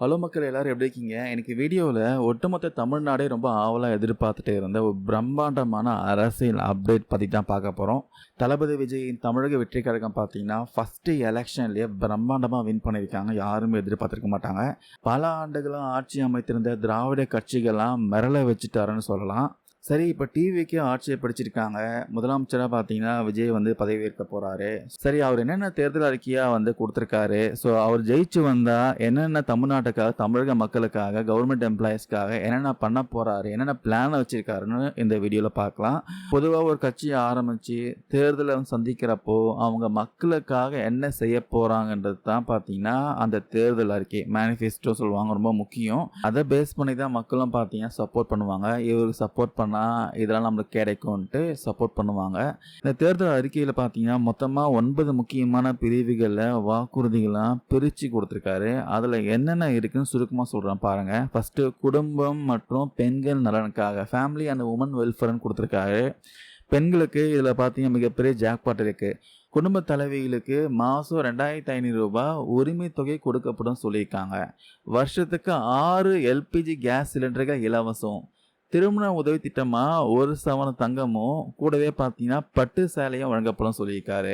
Hello மக்கள் எல்லாரும் எப்படி இருக்கீங்க? இன்னைக்கு வீடியோவில் ஒட்டுமொத்த தமிழ்நாடே ரொம்ப ஆவலாக எதிர்பார்த்துட்டே இருந்த ஒரு பிரம்மாண்டமான அரசியல் அப்டேட் பற்றி தான் பார்க்க போகிறோம். தளபதி விஜயின் தமிழக வெற்றி கழகம் பார்த்தீங்கன்னா ஃபஸ்ட்டு எலெக்ஷன்லேயே பிரம்மாண்டமாக வின் பண்ணியிருக்காங்க. யாருமே எதிர்பார்த்துருக்க மாட்டாங்க. பல ஆண்டுகளாக ஆட்சி அமைத்திருந்த திராவிட கட்சிகள்லாம் மிரள வச்சுட்டாருன்னு சொல்லலாம். சரி, இப்போ டிவிக்கு ஆட்சியை பிடிச்சிருக்காங்க. முதலமைச்சராக பார்த்தீங்கன்னா விஜய் பதவியேற்க போகிறாரு. சரி, அவர் என்னென்ன தேர்தல் அறிக்கையாக கொடுத்துருக்காரு, ஸோ அவர் ஜெயிச்சு வந்தால் என்னென்ன தமிழ்நாட்டுக்காக, தமிழக மக்களுக்காக, கவர்மெண்ட் எம்ப்ளாயீஸ்க்காக என்னென்ன பண்ண போகிறாரு, என்னென்ன பிளானை வச்சுருக்காருன்னு இந்த வீடியோவில் பார்க்கலாம். பொதுவாக ஒரு கட்சியை ஆரம்பித்து தேர்தலை சந்திக்கிறப்போ அவங்க மக்களுக்காக என்ன செய்ய போகிறாங்கன்றது தான் பார்த்தீங்கன்னா அந்த தேர்தல் அறிக்கை, மேனிஃபெஸ்டோ சொல்லுவாங்க, ரொம்ப முக்கியம். அதை பேஸ் பண்ணி தான் மக்களும் பார்த்தீங்கன்னா சப்போர்ட் பண்ணுவாங்க. இவருக்கு சப்போர்ட் பண்ண இதெல்லாம் நம்மளுக்கு கிடைக்கும்ட்டு சப்போர்ட் பண்ணுவாங்க. இந்த தேர்தல் அறிக்கையில் பார்த்தீங்கன்னா மொத்தமாக 9 முக்கியமான பிரிவுகளில் வாக்குறுதிகள்லாம் பிரித்து கொடுத்துருக்காரு. அதில் என்னென்ன இருக்குன்னு சுருக்கமாக சொல்கிறேன் பாருங்கள். ஃபஸ்ட்டு குடும்பம் மற்றும் பெண்கள் நலனுக்காக ஃபேமிலி அண்ட் உமன் வெல்ஃபேர்னு கொடுத்துருக்காரு. பெண்களுக்கு இதில் பார்த்தீங்கன்னா மிகப்பெரிய ஜாக்பாட் இருக்குது. குடும்ப தலைவிகளுக்கு மாதம் 2500 ரூபாய் உரிமை தொகை கொடுக்கப்படும் சொல்லியிருக்காங்க. வருஷத்துக்கு 6 எல்பிஜி கேஸ் சிலிண்டர்கள் இலவசம். திருமண உதவி திட்டமாக 1 சவரன் தங்கமும் கூடவே பார்த்தீங்கன்னா பட்டு சேலையும் வழங்கப்படும் சொல்லியிருக்காரு.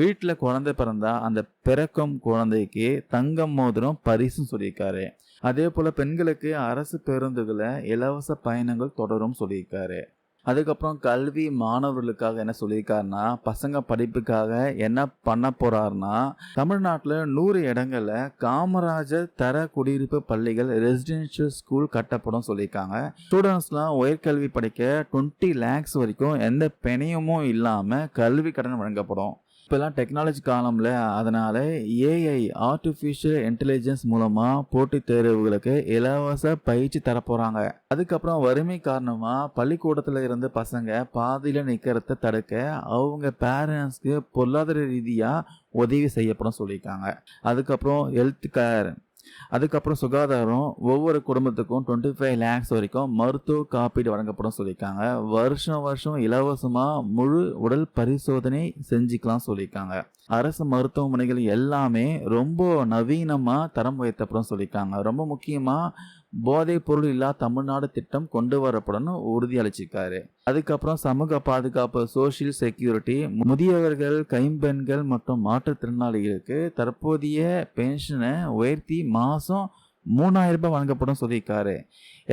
வீட்டில் குழந்தை பிறந்தா அந்த பிறக்கும் குழந்தைக்கு தங்கம் மோதிரம் பரிசும் சொல்லியிருக்காரு. அதே போல் பெண்களுக்கு அரசு பேருந்துகளை இலவச பயணங்கள் தொடரும் சொல்லியிருக்காரு. அதுக்கப்புறம் கல்வி மாணவர்களுக்காக என்ன சொல்லியிருக்காருன்னா, பசங்க படிப்புக்காக என்ன பண்ண போகிறாருன்னா, தமிழ்நாட்டில் 100 இடங்களில் காமராஜர் தர குடியிருப்பு பள்ளிகள் ரெசிடென்ஷியல் ஸ்கூல் கட்டப்படும் சொல்லியிருக்காங்க. ஸ்டூடெண்ட்ஸ்லாம் உயர்கல்வி படிக்க 20 lakhs வரைக்கும் எந்த பிணையமும் இல்லாமல் கல்வி கடன் வழங்கப்படும். இப்போல்லாம் டெக்னாலஜி காலம்ல, அதனால் ஏஐ ஆர்டிஃபிஷியல் இன்டெலிஜென்ஸ் மூலமாக போட்டித் தேர்வுகளுக்கு இலவச பயிற்சி தரப்போகிறாங்க. அதுக்கப்புறம் வறுமை காரணமாக பள்ளிக்கூடத்தில் இருந்து பசங்க பாதியில் நிற்கிறத தடுக்க அவங்க பேரண்ட்ஸ்க்கு பொருளாதார ரீதியாக உதவி செய்யப்படும் சொல்லியிருக்காங்க. அதுக்கப்புறம் ஹெல்த் கேர், அதுக்கப்புறம் சுகாதாரம், ஒவ்வொரு குடும்பத்துக்கும் 25 lakhs வரைக்கும் மருத்துவ காப்பீடு வழங்கப்படும் சொல்லியிருக்காங்க. வருஷம் இலவசமாக முழு உடல் பரிசோதனை செஞ்சுக்கலாம் சொல்லியிருக்காங்க. அரசு மருத்துவமனைகள் எல்லாமே ரொம்ப நவீனமாக தரம் உயர்த்தப்படும் சொல்லியிருக்காங்க. ரொம்ப முக்கியமாக போதைப் பொருள் இல்லா தமிழ்நாடு திட்டம் கொண்டு வரப்படும் உறுதியளிச்சிருக்காரு. அதுக்கப்புறம் சமூக பாதுகாப்பு, சோஷியல் செக்யூரிட்டி, முதியவர்கள், கைம்பெண்கள் மற்றும் மாற்றுத்திறனாளிகளுக்கு தற்போதைய பென்ஷனை உயர்த்தி மாதம் 3000 ரூபாய் வழங்கப்படும் சொல்லியிருக்காரு.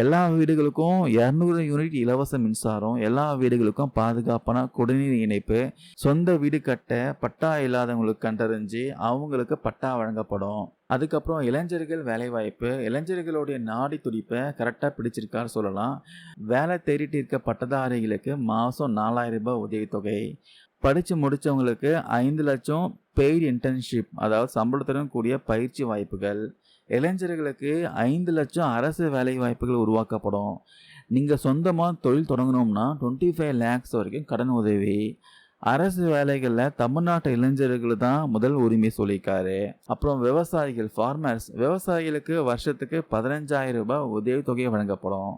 எல்லா வீடுகளுக்கும் 200 யூனிட் இலவச மின்சாரம், எல்லா வீடுகளுக்கும் பாதுகாப்பான குடிநீர் இணைப்பு, சொந்த வீடு கட்ட பட்டா இல்லாதவங்களுக்கு கண்டறிஞ்சு அவங்களுக்கு பட்டா வழங்கப்படும். அதுக்கப்புறம் இளைஞர்கள் வேலைவாய்ப்பு, இளைஞர்களுடைய நாடி துடிப்பை கரெக்டாக பிடிச்சிருக்காரு சொல்லலாம். வேலை தேடிட்டு இருக்க பட்டதாரிகளுக்கு மாதம் 4000 ரூபாய் உதவித்தொகை, படித்து முடித்தவங்களுக்கு 5 லட்சம் பெய்டு இன்டர்ன்ஷிப், அதாவது சம்பளத்துடன் கூடிய பயிற்சி வாய்ப்புகள், இளைஞர்களுக்கு 5 லட்சம் அரசு வேலை வாய்ப்புகள் உருவாக்கப்படும். நீங்கள் சொந்தமாக தொழில் தொடங்கணும்னா 25 lakhs வரைக்கும் கடன் உதவி. அரசு வேலைகளில் தமிழ்நாட்டு இளைஞர்கள் தான் முதல் உரிமை சொல்லியிருக்காரு. அப்புறம் விவசாயிகள், ஃபார்மர்ஸ், விவசாயிகளுக்கு வருஷத்துக்கு 15,000 ரூபாய் உதவித்தொகை வழங்கப்படும்.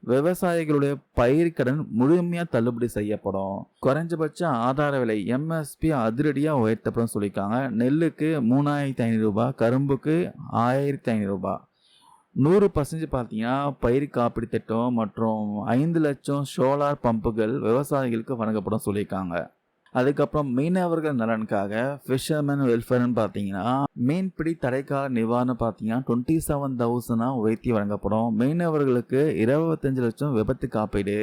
விவசாயிகளுடைய பயிர்க்கடன் முழுமையாக தள்ளுபடி செய்யப்படும். குறைஞ்சபட்ச ஆதார விலை எம்எஸ்பி அதிரடியாக உயர்த்தப்படும் சொல்லியிருக்காங்க. நெல்லுக்கு 3,500 ரூபாய், கரும்புக்கு 1,500 ரூபாய். 100% பார்த்தீங்கன்னா பயிர் காப்பீடு திட்டம் மற்றும் 5 லட்சம் சோலார் பம்புகள் விவசாயிகளுக்கு வழங்கப்படும் சொல்லியிருக்காங்க. அதுக்கப்புறம் மீனவர்கள் நலனுக்காக ஃபிஷர்மேன் வெல்ஃபேர்னு பார்த்தீங்கன்னா மீன்பிடி தடைக்கால நிவாரணம் பார்த்தீங்கன்னா 27,000 உயர்த்தி வழங்கப்படும். மீனவர்களுக்கு 25 லட்சம் விபத்து காப்பீடு,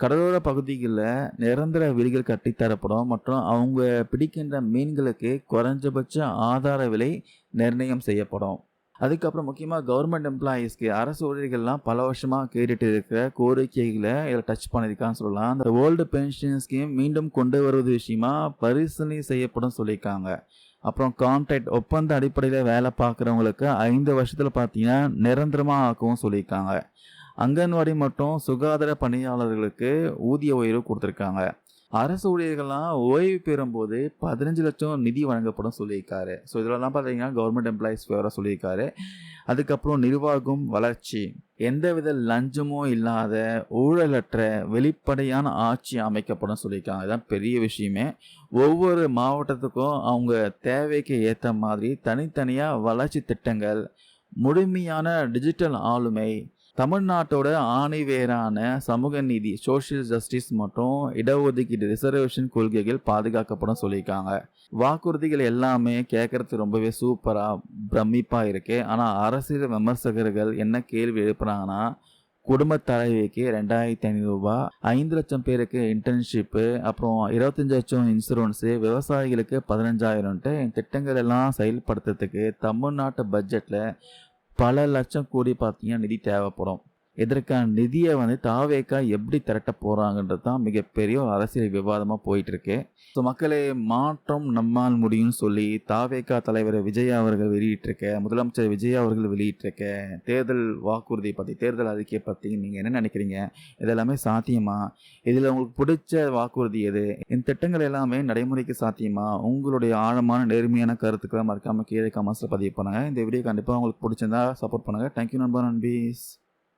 கடலோர பகுதிகளில் நிரந்தர வீடுகள் கட்டித்தரப்படும் மற்றும் அவங்க பிடிக்கின்ற மீன்களுக்கு குறைஞ்சபட்ச ஆதார விலை நிர்ணயம் செய்யப்படும். அதுக்கப்புறம் முக்கியமாக கவர்மெண்ட் எம்ப்ளாயீஸ்க்கு, அரசு ஊழியர்கள்லாம் பல வருஷமாக கேட்டுட்டு இருக்கிற கோரிக்கைகளை இதில் டச் பண்ணியிருக்கான்னு சொல்லலாம். அந்த ஓல்டு பென்ஷன் ஸ்கீம் மீண்டும் கொண்டு வருவது விஷயமா பரிசீலனை செய்யப்படும் சொல்லியிருக்காங்க. அப்புறம் கான்ட்ராக்ட் ஒப்பந்த அடிப்படையில் வேலை பார்க்குறவங்களுக்கு 5 வருஷத்தில் பார்த்தீங்கன்னா நிரந்தரமாக ஆக்கவும் சொல்லியிருக்காங்க. அங்கன்வாடி மற்றும் சுகாதார பணியாளர்களுக்கு ஊதிய உயர்வு கொடுத்துருக்காங்க. அரசு ஊழியர்கள்லாம் ஓய்வு பெறும்போது 15 லட்சம் நிதி வழங்கப்படும் சொல்லியிருக்காரு. ஸோ இதெல்லாம் பார்த்தீங்கன்னா கவர்மெண்ட் எம்ப்ளாயீஸ் ஃபேவராக சொல்லியிருக்காரு. அதுக்கப்புறம் நிர்வாகம் வளர்ச்சி, எந்தவித லஞ்சமும் இல்லாத ஊழலற்ற வெளிப்படையான ஆட்சி அமைக்கப்படும் சொல்லியிருக்காங்க. இதுதான் பெரிய விஷயமே. ஒவ்வொரு மாவட்டத்துக்கும் அவங்க தேவைக்கு ஏற்ற மாதிரி தனித்தனியாக வளர்ச்சி திட்டங்கள், முழுமையான டிஜிட்டல் ஆளுமை, தமிழ்நாட்டோட ஆணிவேரான சமூக நீதி, சோஷியல் ஜஸ்டிஸ் மற்றும் இடஒதுக்கீடு ரிசர்வேஷன் கொள்கைகள் பாதுகாக்கப்படும் சொல்லியிருக்காங்க. வாக்குறுதிகள் எல்லாமே கேட்கறதுக்கு ரொம்பவே சூப்பரா, பிரமிப்பா இருக்கு. ஆனா அரசியல் விமர்சகர்கள் என்ன கேள்வி எழுப்புறாங்கன்னா, குடும்பத் தலைவிக்கு ரூ. 2,500, 5,00,000 பேருக்கு இன்டர்ன்ஷிப்பு, அப்புறம் 25,00,000 இன்சூரன்ஸு, விவசாயிகளுக்கு 15,000ன்ட்டு திட்டங்கள் எல்லாம் செயல்படுத்துறதுக்கு தமிழ்நாட்டு பட்ஜெட்ல பல லட்சம் கோடி பார்த்தீங்கன்னா நிதி தேவைப்படும். இதற்கான நிதியை தாவேகா எப்படி திரட்ட போறாங்கன்றது தான் மிகப்பெரிய ஒரு அரசியல் விவாதமா போயிட்டு இருக்கு. ஸோ மக்களே, மாற்றம் நம்மால் முடியும்னு சொல்லி தாவேகா தலைவர் விஜய் அவர்கள் வெளியிட்டிருக்க, முதலமைச்சர் விஜய் அவர்கள் வெளியிட்டிருக்க தேர்தல் வாக்குறுதி பற்றி, தேர்தல் அறிக்கையை பற்றி நீங்கள் என்ன நினைக்கிறீங்க? இதெல்லாமே சாத்தியமா? இதில் உங்களுக்கு பிடிச்ச வாக்குறுதி எது? இந்த திட்டங்கள் எல்லாமே நடைமுறைக்கு சாத்தியமா? உங்களுடைய ஆழமான நேர்மையான கருத்துக்களை மறக்காமல் கீழே கமெண்ட்ஸில் பதிவு பண்ணுங்கள். இந்த வீடியோ கண்டிப்பாக உங்களுக்கு பிடிச்சிருந்தா சப்போர்ட் பண்ணுங்கள். தேங்க்யூ நண்பா, நண்பீஸ்.